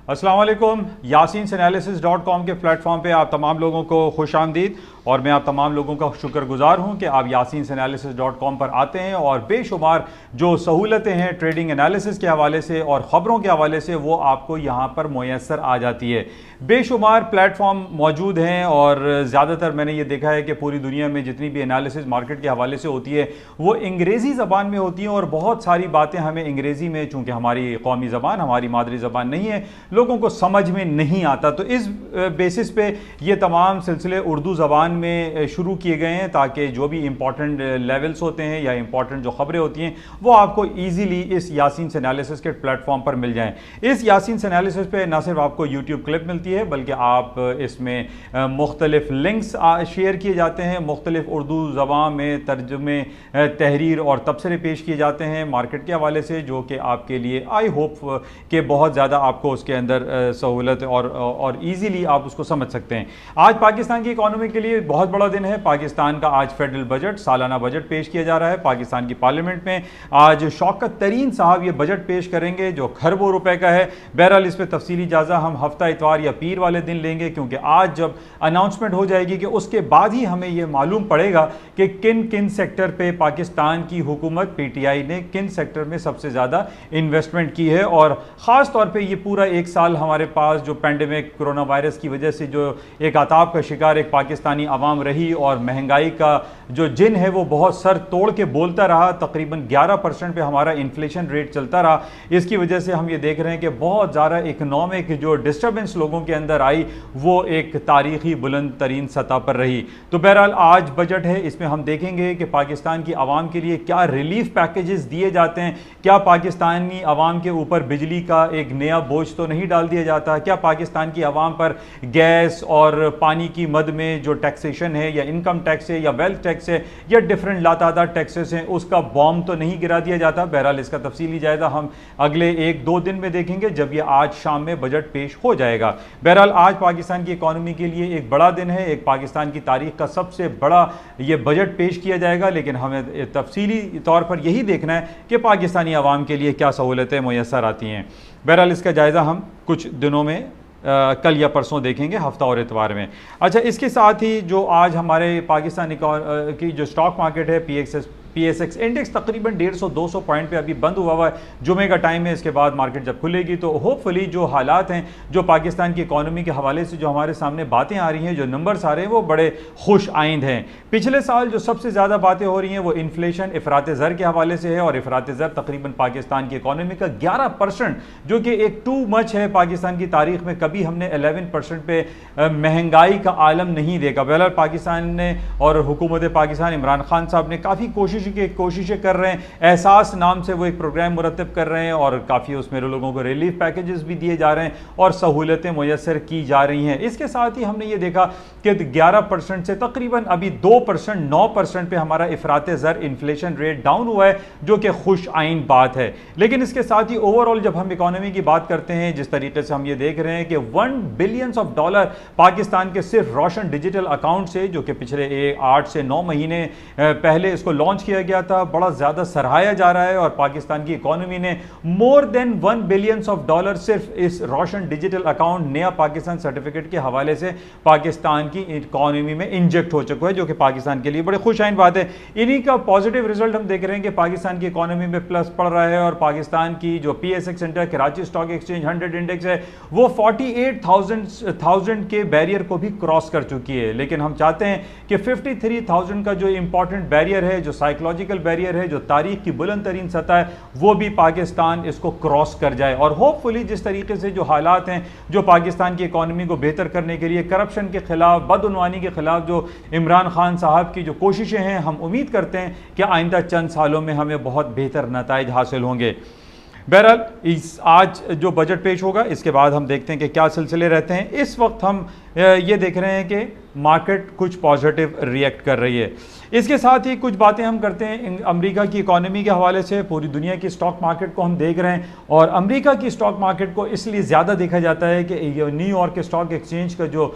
अस्सलाम वालेकुम। YasinSanalysis.com के प्लेटफॉर्म पे आप तमाम लोगों को खुश आमदीद। और मैं आप तमाम लोगों का शुक्रगुजार हूं कि आप YasinSanalysis.com पर आते हैं और बेशुमार जो सहूलतें हैं ट्रेडिंग एनालिसिस के हवाले से और ख़बरों के हवाले से वो आपको यहां पर मुयस्सर आ जाती है। बेशुमार प्लेटफॉर्म मौजूद हैं और ज़्यादातर मैंने ये देखा है कि पूरी दुनिया में जितनी भी एनालिसिस मार्केट के हवाले से होती है वो अंग्रेज़ी ज़बान में होती हैं और बहुत सारी बातें हमें अंग्रेज़ी में, चूँकि हमारी कौमी ज़बान हमारी मादरी ज़बान नहीं है, लोगों को समझ में नहीं आता। तो इस बेसिस पे ये तमाम सिलसिले उर्दू ज़बान में शुरू किए गए हैं ताकि जो भी इंपॉर्टेंट लेवल्स होते हैं या इंपॉर्टेंट जो खबरें होती हैं वो आपको ईजीली इस यासीन एनालिसिस के प्लेटफॉर्म पर मिल जाएं। इस यासीन एनालिसिस पे न सिर्फ आपको यूट्यूब क्लिप मिलती है बल्कि आप इसमें मुख्तलिफ लिंक्स शेयर किए जाते हैं, मुख्तलिफ उर्दू ज़बान में तर्जुमे, तहरीर और तबसरे पेश किए जाते हैं मार्केट के हवाले से, जो कि आपके लिए आई होप कि बहुत ज़्यादा आपको उसके अंदर सहूलत और ईजीली आप उसको समझ सकते हैं। आज पाकिस्तान की इकॉनमी के लिए बहुत बड़ा दिन है। पाकिस्तान का आज फेडरल बजट, सालाना बजट पेश किया जा रहा है। पाकिस्तान की पार्लियामेंट में आज शौकत तरीन साहब ये बजट पेश करेंगे जो खरबों रुपए का है। बहरहाल इस पर तफसीली जायजा हम हफ्ता इतवार या पीर वाले दिन लेंगे, क्योंकि आज जब अनाउंसमेंट हो जाएगी कि उसके बाद ही हमें यह मालूम पड़ेगा कि किन किन सेक्टर पे पाकिस्तान की हुकूमत PTI ने किन सेक्टर में सबसे ज़्यादा इन्वेस्टमेंट की है। और ख़ास तौर पर यह पूरा एक साल हमारे पास जो पेंडेमिक कोरोना वायरस की वजह से जो एक आताब का शिकार एक पाकिस्तानी आवाम रही और महंगाई का जो जिन है वो बहुत सर तोड़ के बोलता रहा, तकरीबन 11% पे हमारा इन्फ्लेशन रेट चलता रहा। इसकी वजह से हम ये देख रहे हैं कि बहुत ज़्यादा इकनॉमिक जो डिस्टर्बेंस लोगों के अंदर आई वो एक तारीखी बुलंद तरीन सतह पर रही। तो बहरहाल आज बजट है, इसमें हम देखेंगे कि पाकिस्तान की आवाम के लिए क्या रिलीफ पैकेजेस दिए जाते हैं, क्या पाकिस्तानी आवाम के ऊपर बिजली का एक नया बोझ तो नहीं डाल दिया जाता, क्या पाकिस्तान की आवाम पर गैस और पानी की मद में जो टैक्सेशन है या इनकम टैक्स है या वेल्थ टैक्स है या डिफरेंट लातादार टैक्सेस हैं उसका बॉम्ब तो नहीं गिरा दिया जाता। बहरहाल इसका तफसीली जायजा हम अगले 1-2 दिन में देखेंगे जब यह आज शाम में बजट पेश हो जाएगा। बहरहाल आज पाकिस्तान की इकॉनमी के लिए एक बड़ा दिन है, एक पाकिस्तान की तारीख का सबसे बड़ा ये बजट पेश किया जाएगा, लेकिन हमें तफसीली तौर पर यही देखना है कि पाकिस्तानी आवाम के लिए क्या सहूलतें मुयस्सर आती हैं। बहरहाल इसका जायजा हम कुछ दिनों में कल या परसों देखेंगे, हफ्ता और इतवार में। अच्छा, इसके साथ ही जो आज हमारे पाकिस्तान की जो स्टॉक मार्केट है PSX इंडेक्स तकरीबन 150-200 पॉइंट पे अभी बंद हुआ है। जुमे का टाइम है, इसके बाद मार्केट जब खुलेगी तो होपफुली जो हालात हैं, जो पाकिस्तान की इकॉनमी के हवाले से जो हमारे सामने बातें आ रही हैं, जो नंबर्स आ रहे हैं वो बड़े खुश आइंद हैं। पिछले साल जो सबसे ज़्यादा बातें हो रही हैं वो इन्फ्लेशन, इफरात ज़र के हवाले से है और इफरात ज़र तकरीबन पाकिस्तान की इकॉनमी का 11%, जो कि एक टू मच है। पाकिस्तान की तारीख में कभी हमने 11% पे महंगाई का आलम नहीं देखा। बहरहाल पाकिस्तान ने और हुकूमत पाकिस्तान इमरान खान साहब ने काफ़ी कोशिशें कर रहे हैं। एहसास नाम से वो एक प्रोग्राम मुरतब कर रहे हैं और काफ़ी उसमें लोगों को रिलीफ पैकेजेस भी दिए जा रहे हैं और सहूलतें मुयस्सर की जा रही हैं। इसके साथ ही हमने ये देखा कि 11% से तकरीबन अभी 2%, 9% पे हमारा इफरात ज़र इन्फ्लेशन रेट डाउन हुआ है, जो कि खुश आइन बात है। लेकिन इसके साथ ही ओवरऑल जब हम इकॉनमी की बात करते हैं, जिस तरीके से हम ये देख रहे हैं कि $1 बिलियन पाकिस्तान के सिर्फ रोशन डिजिटल अकाउंट से, जो कि पिछले 8 से 9 महीने पहले इसको लॉन्च किया गया था, बड़ा ज़्यादा सराहाया जा रहा है और पाकिस्तान की इकॉनमी ने मोर देन $1 बिलियन सिर्फ इस रोशन डिजिटल अकाउंट नया पाकिस्तान सर्टिफिकेट के हवाले से पाकिस्तान की इकॉनमी में इंजेक्ट हो चुका है, जो कि पाकिस्तान के लिए बड़े खुश आइन बात है। इन्हीं का पॉजिटिव रिजल्ट हम देख रहे हैं कि पाकिस्तान की इकॉनमी में प्लस पड़ रहा है और पाकिस्तान की जो PSX index, Karachi stock exchange 100 index है, वो 48,000 के बैरियर को भी क्रॉस कर चुकी है। लेकिन हम चाहते हैं कि 53,000 का जो इंपॉर्टेंट बैरियर है, जो साइकोलॉजिकल बैरियर है, जो तारीख की बुलंद तरीन सतह है, वो भी पाकिस्तान इसको क्रॉस कर जाए। और होपफुली जिस तरीके से जो हालात हैं, जो पाकिस्तान की इकॉनमी को बेहतर करने के लिए, करप्शन के खिलाफ, बदउनवानी के खिलाफ जो इमरान खान साहब की जो कोशिशें हैं, हम उम्मीद करते हैं कि आइंदा चंद सालों में हमें बहुत बेहतर नताइज हासिल होंगे। बहरहाल आज जो बजट पेश होगा इसके बाद हम देखते हैं कि क्या सिलसिले रहते हैं। इस वक्त हम ये देख रहे हैं कि मार्केट कुछ पॉजिटिव रिएक्ट कर रही है। इसके साथ ही कुछ बातें हम करते हैं अमेरिका की इकोनॉमी के हवाले से। पूरी दुनिया की स्टॉक मार्केट को हम देख रहे हैं और अमेरिका की स्टॉक मार्केट को इसलिए ज़्यादा देखा जाता है कि न्यूयॉर्क स्टॉक एक्सचेंज का जो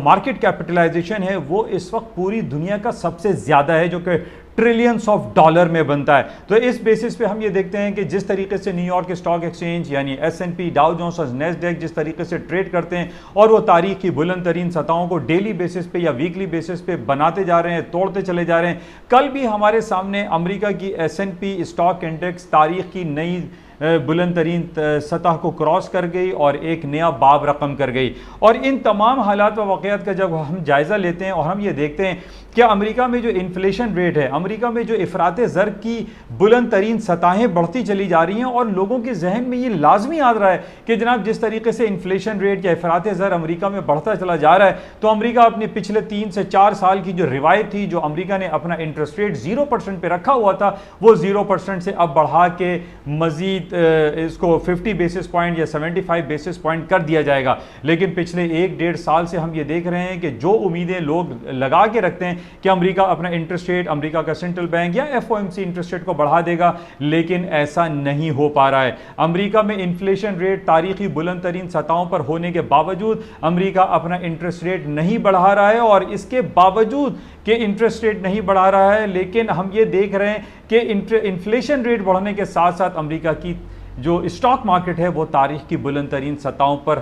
मार्केट कैपिटलाइजेशन है वो इस वक्त पूरी दुनिया का सबसे ज़्यादा है, जो कि ट्रिलियंस ऑफ डॉलर में बनता है। तो इस बेसिस पे हम ये देखते हैं कि जिस तरीके से न्यूयॉर्क स्टॉक एक्सचेंज यानी S&P, डाउ जोन्स और नेस्डैक जिस तरीके से ट्रेड करते हैं और वो तारीख की बुलंद तरीन सतहों को डेली बेसिस पे या वीकली बेसिस पे बनाते जा रहे हैं, तोड़ते चले जा रहे हैं। कल भी हमारे सामने अमेरिका की S&P स्टॉक इंडेक्स तारीख की नई बुलंद तरीन सतह को क्रॉस कर गई और एक नया बाब रकम कर गई। और इन तमाम हालात व वाक़यात का जब हम जायज़ा लेते हैं और हम ये देखते हैं कि अमेरिका में जो इन्फ्लेशन रेट है, अमेरिका में जो इफ़राते ज़र की बुलंद तरीन सतहें बढ़ती चली जा रही हैं और लोगों के जहन में ये लाजमी आ रहा है कि जनाब जिस तरीके से इन्फ्लेशन रेट या इफ़राते ज़र अमेरिका में बढ़ता चला जा रहा है, तो अमेरिका अपने पिछले 3 से 4 साल की जो रिवायत थी, जो अमेरिका ने अपना इंटरेस्ट रेट 0% पे रखा हुआ था, वो 0% से अब बढ़ा के मज़ीद इसको 50 बेसिस पॉइंट या 75 बेसिस पॉइंट कर दिया जाएगा। लेकिन पिछले 1-1.5 साल से हम ये देख रहे हैं कि जो उम्मीदें लोग लगा के रखते हैं कि अमेरिका अपना इंटरेस्ट रेट, अमेरिका का सेंट्रल बैंक या FOMC इंटरेस्ट रेट को बढ़ा देगा, लेकिन ऐसा नहीं हो पा रहा है। अमेरिका में इन्फ्लेशन रेट तारीखी बुलंद तरीन सतहों पर होने के बावजूद अमेरिका अपना इंटरेस्ट रेट नहीं बढ़ा रहा है और इसके बावजूद कि इंटरेस्ट रेट नहीं बढ़ा रहा है, लेकिन हम ये देख रहे हैं कि इन्फ्लेशन रेट बढ़ने के साथ साथ अमेरिका की जो स्टॉक मार्केट है वो तारीख की बुलंद तरीन सतहों पर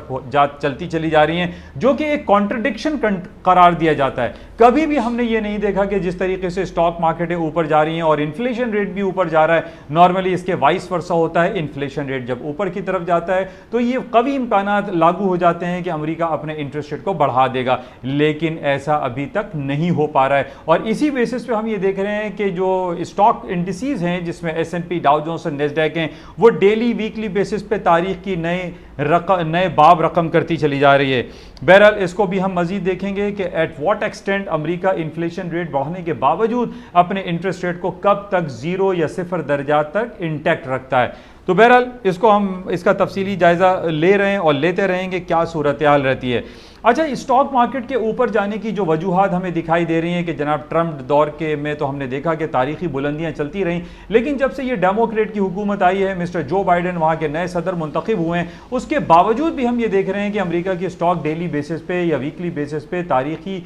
चलती चली जा रही हैं, जो कि एक कॉन्ट्रडिक्शन करार दिया जाता है। कभी भी हमने ये नहीं देखा कि जिस तरीके से स्टॉक मार्केटें ऊपर जा रही हैं और इन्फ्लेशन रेट भी ऊपर जा रहा है, नॉर्मली इसके वाइस वर्सा होता है। इन्फ्लेशन रेट जब ऊपर की तरफ जाता है तो ये कवी इम्कानात लागू हो जाते हैं कि अमेरिका अपने इंटरेस्ट रेट को बढ़ा देगा, लेकिन ऐसा अभी तक नहीं हो पा रहा है। और इसी बेसिस पे हम ये देख रहे हैं कि जो स्टॉक इंडिसेस हैं जिसमें S&P, डाउ जोन्स और नेस्डैक हैं, वो डेली वीकली बेसिस पे तारीख की नए बाब रकम करती चली जा रही है। बहरहाल इसको भी हम मजीद देखेंगे कि at what extent America inflation rate बढ़ने के बावजूद अपने इंटरेस्ट रेट को कब तक 0 या 0 दर्जा तक इंटैक्ट रखता है। तो बहरहाल इसको हम इसका तफसीली जायजा ले रहे हैं और लेते रहेंगे क्या सूरत हाल रहती है। अच्छा, स्टॉक मार्केट के ऊपर जाने की जो वजूहात हमें दिखाई दे रही हैं कि जनाब ट्रंप दौर के में तो हमने देखा कि तारीखी बुलंदियां चलती रहीं, लेकिन जब से ये डेमोक्रेट की हुकूमत आई है, मिस्टर जो बाइडेन वहाँ के नए सदर मुंतखब हुए हैं, उसके बावजूद भी हम ये देख रहे हैं कि अमेरिका की स्टॉक डेली बेसिस पे या वीकली बेसिस पे तारीखी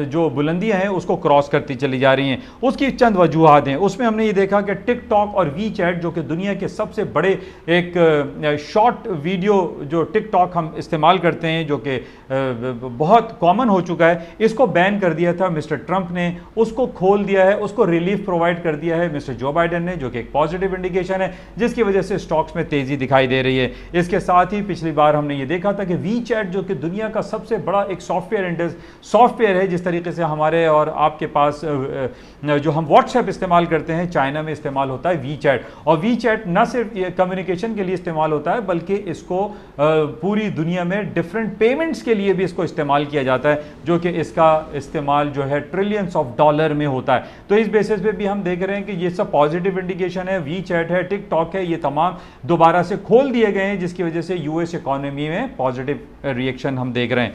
जो बुलंदियां हैं उसको क्रॉस करती चली जा रही हैं। उसकी चंद वजूहात हैं। उसमें हमने ये देखा कि टिकटॉक और WeChat जो कि दुनिया के सबसे बड़े एक शॉर्ट वीडियो जो टिकटॉक हम इस्तेमाल करते हैं, जो कि बहुत कॉमन हो चुका है, इसको बैन कर दिया था मिस्टर ट्रंप ने, उसको खोल दिया है, उसको रिलीफ प्रोवाइड कर दिया है मिस्टर जो बाइडेन ने, जो कि एक पॉजिटिव इंडिकेशन है जिसकी वजह से स्टॉक्स में तेजी दिखाई दे रही है। इसके साथ ही पिछली बार हमने ये देखा था कि WeChat जो कि दुनिया का सबसे बड़ा एक सॉफ्टवेयर है, जिस तरीके से हमारे और आपके पास जो हम व्हाट्सएप इस्तेमाल करते हैं, चाइना में इस्तेमाल होता है WeChat, और WeChat न सिर्फ कम्युनिकेशन के लिए इस्तेमाल होता है बल्कि इसको पूरी दुनिया में डिफरेंट पेमेंट्स के लिए भी इसको इस्तेमाल किया जाता है, जो कि इसका इस्तेमाल जो है ट्रिलियंस ऑफ डॉलर में होता है। तो इस बेसिस पे भी हम देख रहे हैं कि ये सब पॉजिटिव इंडिकेशन है। WeChat है, टिकटॉक है, ये तमाम दोबारा से खोल दिए गए हैं, जिसकी वजह से US इकोनॉमी में पॉजिटिव रिएक्शन हम देख रहे हैं।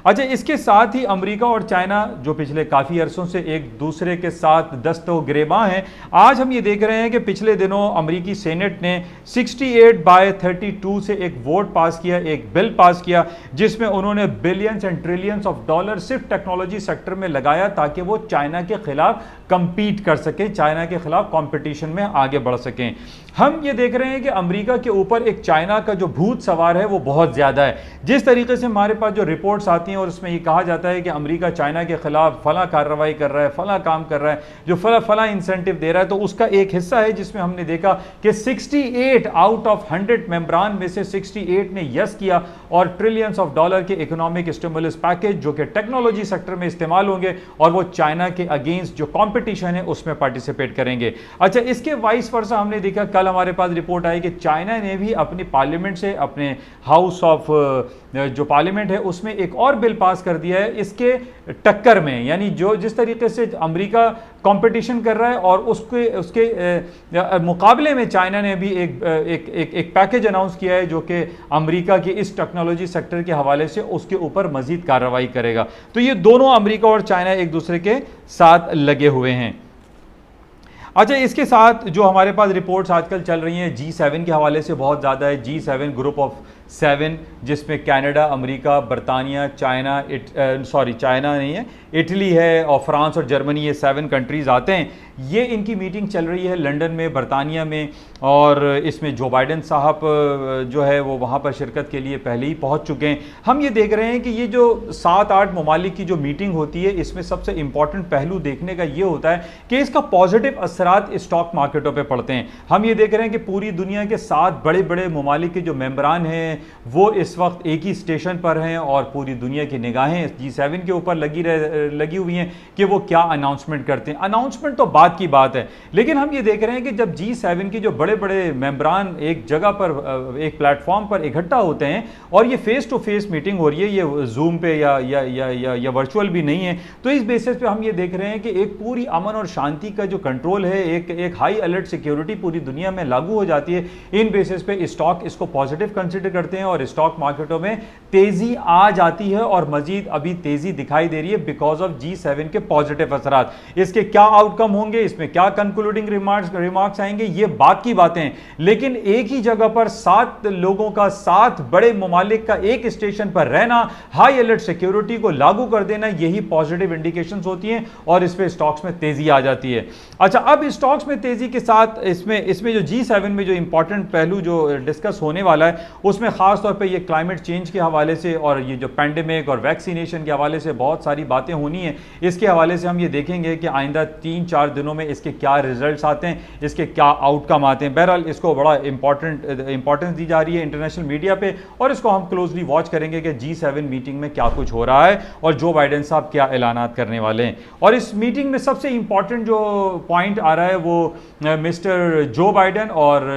अच्छा, इसके साथ ही अमेरिका और चाइना जो पिछले काफ़ी अरसों से एक दूसरे के साथ दस्तो गिरेबां हैं, आज हम ये देख रहे हैं कि पिछले दिनों अमेरिकी सेनेट ने 68/32 से एक वोट पास किया, एक बिल पास किया, जिसमें उन्होंने billions and trillions of dollar सिर्फ टेक्नोलॉजी सेक्टर में लगाया ताकि वो चाइना के खिलाफ कंपीट कर सके, चाइना के खिलाफ कंपटीशन में आगे बढ़ सकें। हम ये देख रहे हैं कि अमेरिका के ऊपर एक चाइना का जो भूत सवार है वो बहुत ज़्यादा है। जिस तरीके से हमारे पास जो रिपोर्ट्स आती हैं और उसमें ये कहा जाता है कि अमेरिका चाइना के खिलाफ फला कार्रवाई कर रहा है, फला काम कर रहा है, जो फला इंसेंटिव दे रहा है, तो उसका एक हिस्सा है जिसमें हमने देखा कि 68 आउट ऑफ 100 मेंबरान में से 68 ने यस किया और ट्रिलियंस ऑफ डॉलर के इकोनॉमिक स्टिमुलस पैकेज जो कि टेक्नोलॉजी सेक्टर में इस्तेमाल होंगे और वो चाइना के अगेंस्ट जो कॉम्पिटिशन है उसमें पार्टिसिपेट करेंगे। अच्छा, इसके वाइस वर्सा हमने देखा कल फिलहाल हमारे पास रिपोर्ट आई कि चाइना ने भी अपनी पार्लियामेंट से, अपने हाउस ऑफ जो पार्लियामेंट है उसमें एक और बिल पास कर दिया है इसके टक्कर में, यानी जो जिस तरीके से अमेरिका कंपटीशन कर रहा है और उसके मुकाबले में चाइना ने भी एक पैकेज अनाउंस किया है जो कि अमेरिका की इस टेक्नोलॉजी सेक्टर के हवाले से उसके ऊपर मजीद कार्रवाई करेगा। तो ये दोनों अमेरिका और चाइना एक दूसरे के साथ लगे हुए हैं। अच्छा, इसके साथ जो हमारे पास रिपोर्ट्स आजकल चल रही हैं G7 के हवाले से बहुत ज़्यादा है। G7 ग्रुप ऑफ 7 जिसमें कनाडा, अमेरिका, बरतानिया, चाइना, चाइना नहीं है, इटली है और फ्रांस और जर्मनी, ये 7 कंट्रीज़ आते हैं। ये इनकी मीटिंग चल रही है लंदन में, बरतानिया में, और इसमें जो बाइडेन साहब जो है वो वहाँ पर शिरकत के लिए पहले ही पहुँच चुके हैं। हम ये देख रहे हैं कि ये जो 7-8 ममालिक की जो मीटिंग होती है इसमें सबसे इंपॉर्टेंट पहलू देखने का ये होता है कि इसका पॉजिटिव असरात स्टॉक मार्केटों पर पड़ते हैं। हम ये देख रहे हैं कि पूरी दुनिया के 7 बड़े बड़े ममालिक के जो मेंबरान हैं वो इस वक्त एक ही स्टेशन पर हैं और पूरी दुनिया की निगाहें G7 के ऊपर लगी हुई हैं कि वो क्या अनाउंसमेंट करते हैं। अनाउंसमेंट तो बात की बात है, लेकिन हम ये देख रहे हैं कि जब G7 की जो बड़े बड़े मेंबरान एक जगह पर, एक प्लेटफॉर्म पर इकट्ठा होते हैं और ये फेस टू फेस मीटिंग हो रही है, ये जूम पे या वर्चुअल भी नहीं है, तो इस बेसिस पे हम ये देख रहे हैं कि एक पूरी अमन और शांति का जो कंट्रोल है, एक हाई अलर्ट सिक्योरिटी पूरी दुनिया में लागू हो जाती है। इन बेसिस पे स्टॉक इसको पॉजिटिव कंसिडर करते हैं और स्टॉक मार्केटों में तेजी आ जाती है और मजीद अभी तेजी दिखाई दे रही है बिकॉज ऑफ G7 के पॉजिटिव असरात। इसके क्या आउटकम होंगे, इसमें क्या कंक्लूडिंग रिमार्क्स आएंगे, ये बात की बातें हैं, लेकिन एक ही जगह पर 7 लोगों का, 7 बड़े ममालिक का एक स्टेशन पर रहना, हाई अलर्ट सिक्योरिटी को लागू कर देना, यही पॉजिटिव इंडिकेशंस होती हैं और इस पे स्टॉक्स में तेजी आ जाती है। अच्छा, अब स्टॉक्स में तेजी के साथ इसमें जो G7 में जो इंपॉर्टेंट पहलू जो डिस्कस होने वाला है उसमें खास तौर पे ये क्लाइमेट चेंज के हवाले से और ये जो पैंडेमिक और वैक्सीनेशन के हवाले से बहुत सारी बातें होनी है। इसके हवाले से हम ये देखेंगे कि आइंदा 3-4 दिनों में इसके क्या रिजल्ट्स आते हैं, इसके क्या आउटकम आते हैं। बहरहाल इसको बड़ा इंपॉर्टेंस दी जा रही है इंटरनेशनल मीडिया पे और इसको हम क्लोजली वॉच करेंगे कि G7 मीटिंग में क्या कुछ हो रहा है और जो बाइडेन साहब क्या ऐलानात करने वाले हैं। और इस मीटिंग में सबसे इंपॉर्टेंट जो पॉइंट आ रहा है वो मिस्टर जो बाइडेन और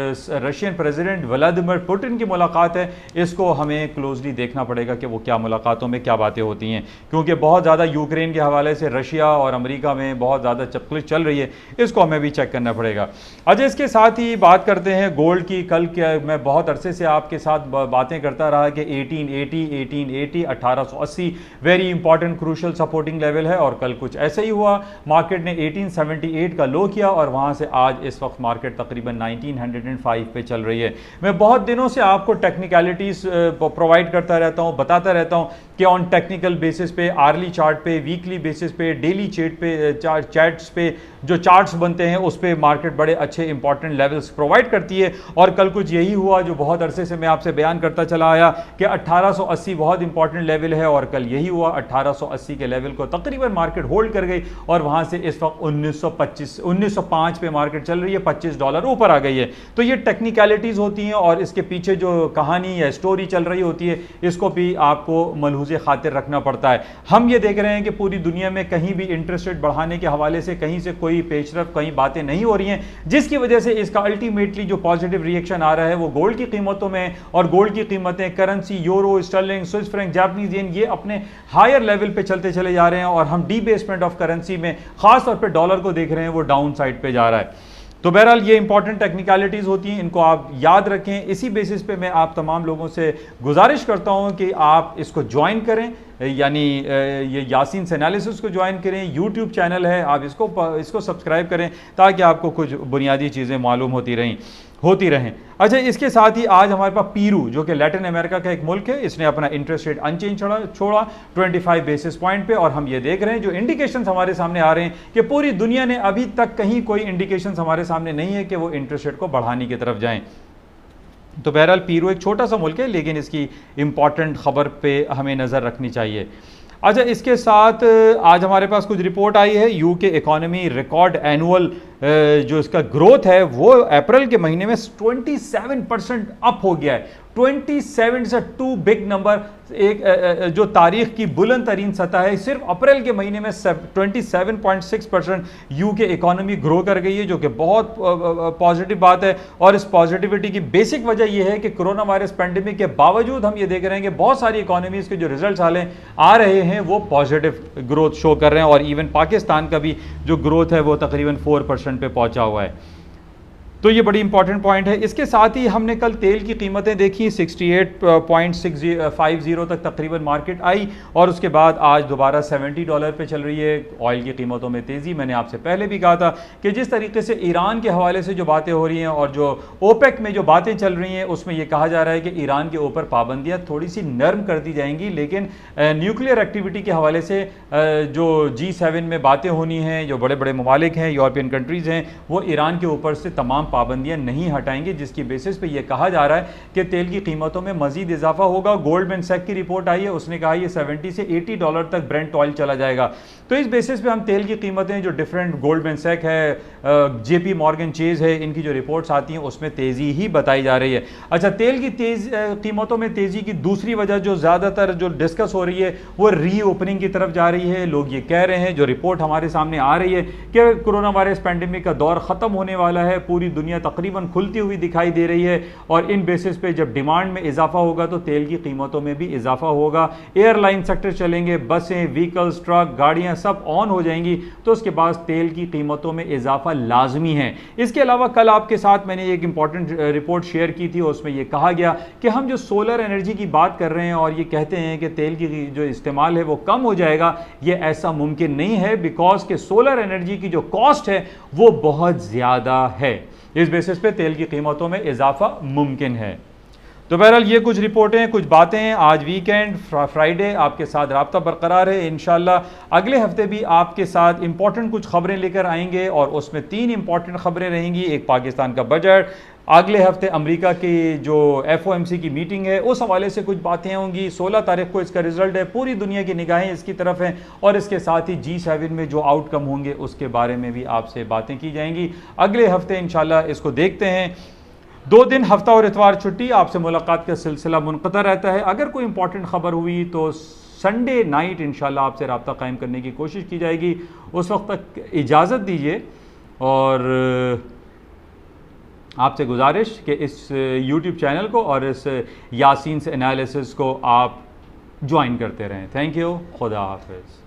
रशियन प्रेसिडेंट व्लादिमीर पुतिन की मुलाकात है। इसको हमें क्लोजली देखना पड़ेगा कि वो क्या मुलाकातों में क्या बातें होती हैं, क्योंकि बहुत ज़्यादा यूक्रेन के हवाले से रशिया और अमेरिका में बहुत ज़्यादा चपकलिश चल रही है, इसको हमें भी चेक करना पड़ेगा। अच्छा, इसके साथ ही बात करते हैं गोल्ड की। कल मैं बहुत अरसे से आपके साथ बातें करता रहा कि 1880 1880 very important crucial supporting level है और कल कुछ ऐसा ही हुआ। मार्केट ने 1878 का लो किया और वहां से आज इस वक्त मार्केट तकरीबन 1905 पे चल रही है। मैं बहुत दिनों से आपको टेक्निकलिटीज प्रोवाइड करता रहता हूं, बताता रहता हूं कि ऑन टेक्निकल बेसिस पे, आर्ली चार्ट पे, वीकली बेसिस पे, डेली चैट्स पे जो चार्ट्स बनते हैं उस पे मार्केट बड़े अच्छे इंपॉर्टेंट लेवल्स प्रोवाइड करती है और कल कुछ यही हुआ जो बहुत अरसे से मैं आपसे बयान करता चला आया कि 1880 बहुत इंपॉर्टेंट लेवल है और कल यही हुआ। 1880 के लेवल को तकरीबन मार्केट होल्ड कर गई और वहां से इस वक्त 1905 पे मार्केट चल रही है, $25 ऊपर आ गई है। तो ये टेक्निकलिटीज होती हैं और इसके पीछे जो कहानी या स्टोरी चल रही होती है इसको भी आपको मलहूज़े खातिर रखना पड़ता है। हम ये देख रहे हैं कि पूरी दुनिया में कहीं भी इंटरेस्ट रेट बढ़ाने के हवाले से कहीं से कोई पेशरफ, कहीं बातें नहीं हो रही हैं, जिसकी वजह से इसका अल्टीमेटली जो पॉजिटिव रिएक्शन आ रहा है वो गोल्ड की कीमतों में, और गोल्ड की कीमतें currency euro, sterling, Swiss franc, Japanese yen ये अपने हायर लेवल पे चलते चले जा रहे हैं और हम डीबेसमेंट ऑफ करेंसी में खास तौर पे डॉलर को देख रहे हैं वो डाउन साइड पे जा रहा है। तो बहरहाल ये इंपॉर्टेंट टेक्निकलिटीज़ होती हैं, इनको आप याद रखें। इसी बेसिस पे मैं आप तमाम लोगों से गुजारिश करता हूं कि आप इसको ज्वाइन करें, यानी ये यासीन एनालिसिस को ज्वाइन करें। यूट्यूब चैनल है, आप इसको सब्सक्राइब करें ताकि आपको कुछ बुनियादी चीज़ें मालूम होती रहें। अच्छा, इसके साथ ही आज हमारे पास पीरू जो कि लैटिन अमेरिका का एक मुल्क है, इसने अपना इंटरेस्ट रेट अनचेंज छोड़ा 25 बेसिस पॉइंट पे और हम ये देख रहे हैं जो इंडिकेशंस हमारे सामने आ रहे हैं कि पूरी दुनिया ने अभी तक कहीं कोई इंडिकेशंस हमारे सामने नहीं है कि वो इंटरेस्ट रेट को बढ़ाने की तरफ जाएं। तो बहरहाल पीरू एक छोटा सा मुल्क है लेकिन इसकी इंपॉर्टेंट खबर पे हमें नज़र रखनी चाहिए। अच्छा, इसके साथ आज हमारे पास कुछ रिपोर्ट आई है। यूके इकोनॉमी रिकॉर्ड एनुअल जो इसका ग्रोथ है वो अप्रैल के महीने में 27% अप हो गया है। 27 से 2 बिग नंबर, एक जो तारीख की बुलंद तरीन सतह है। सिर्फ अप्रैल के महीने में 27.6% यूके इकोनॉमी ग्रो कर गई है, जो कि बहुत पॉजिटिव बात है। और इस पॉजिटिविटी की बेसिक वजह यह है कि कोरोना वायरस पैंडेमिक के बावजूद हम ये देख रहे हैं कि बहुत सारी इकोनॉमीज के जो रिजल्ट हालें आ रहे हैं वो पॉजिटिव ग्रोथ शो कर रहे हैं, और इवन पाकिस्तान का भी जो ग्रोथ है वो तकरीबन 4% पे पहुंचा हुआ है। तो ये बड़ी इंपॉर्टेंट पॉइंट है। इसके साथ ही हमने कल तेल की कीमतें देखी, 68.650 तक तकरीबन मार्केट आई, और उसके बाद आज दोबारा $70 पे चल रही है। ऑयल की कीमतों में तेज़ी, मैंने आपसे पहले भी कहा था कि जिस तरीके से ईरान के हवाले से जो बातें हो रही हैं और जो ओपेक में जो बातें चल रही हैं उसमें यह कहा जा रहा है कि ईरान के ऊपर पाबंदियाँ थोड़ी सी नर्म कर दी जाएंगी, लेकिन न्यूक्लियर एक्टिविटी के हवाले से जो G7 में बातें होनी हैं, जो बड़े बड़े ममालिक हैं, यूरोपियन कंट्रीज़ हैं, वो ईरान के ऊपर से तमाम पाबंदियां नहीं हटाएंगे, जिसकी बेसिस पे ये कहा जा रहा है कि तेल की कीमतों में मजीद इजाफा होगा। गोल्डमैन सैक की रिपोर्ट आई है, उसने कहा ये $70 से $80 तक ब्रेंट ऑयल चला जाएगा। तो इस बेसिस पे हम तेल की कीमतें जो डिफरेंट, गोल्डमैन सैक है, JP मॉर्गन चेज है, इनकी जो रिपोर्ट्स आती हैं उसमें तेज़ी ही बताई जा रही है। अच्छा, तेल की कीमतों में तेज़ी की दूसरी वजह जो ज़्यादातर जो डिस्कस हो रही है वो रीओपनिंग की तरफ जा रही है। लोग ये कह रहे हैं, जो रिपोर्ट हमारे सामने आ रही है कि कोरोना वायरस पैंडेमिक का दौर ख़त्म होने वाला है, पूरी दुनिया तकरीबन खुलती हुई दिखाई दे रही है, और इन बेसिस पे जब डिमांड में इजाफा होगा तो तेल की कीमतों में भी इजाफा होगा। एयरलाइन सेक्टर चलेंगे, बसें, व्हीकल्स, ट्रक, गाड़ियां सब ऑन हो जाएंगी, तो उसके बाद तेल की कीमतों में इजाफा लाजमी है। इसके अलावा कल आपके साथ मैंने एक इंपॉर्टेंट रिपोर्ट शेयर की थी, उसमें यह कहा गया कि हम जो सोलर एनर्जी की बात कर रहे हैं और ये कहते हैं कि तेल की जो इस्तेमाल है वो कम हो जाएगा, ये ऐसा मुमकिन नहीं है, बिकॉज के सोलर एनर्जी की जो कॉस्ट है वो बहुत ज़्यादा है। इस बेसिस पे तेल की कीमतों में इजाफा मुमकिन है। तो बहरहाल ये कुछ रिपोर्टें, कुछ बातें हैं। आज वीकेंड, फ्राइडे, आपके साथ राब्ता बरकरार है। इंशाल्लाह अगले हफ्ते भी आपके साथ इंपॉर्टेंट कुछ खबरें लेकर आएंगे, और उसमें 3 इंपॉर्टेंट खबरें रहेंगी। एक पाकिस्तान का बजट, अगले हफ्ते अमेरिका की जो FOMC की मीटिंग है उस हवाले से कुछ बातें होंगी। 16 तारीख को इसका रिजल्ट है, पूरी दुनिया की निगाहें इसकी तरफ हैं, और इसके साथ ही G7 में जो आउटकम होंगे उसके बारे में भी आपसे बातें की जाएंगी। अगले हफ्ते इंशाल्लाह इसको देखते हैं। 2 दिन हफ्ता और इतवार छुट्टी, आपसे मुलाकात का सिलसिला मुनक़ता रहता है। अगर कोई इंपॉर्टेंट खबर हुई तो संडे नाइट इंशाल्लाह आपसे रब्ता कायम करने की कोशिश की जाएगी। उस वक्त तक इजाज़त दीजिए, और आपसे गुजारिश कि इस YouTube चैनल को और इस यासीन से एनालिसिस को आप ज्वाइन करते रहें। थैंक यू, खुदा हाफिज़।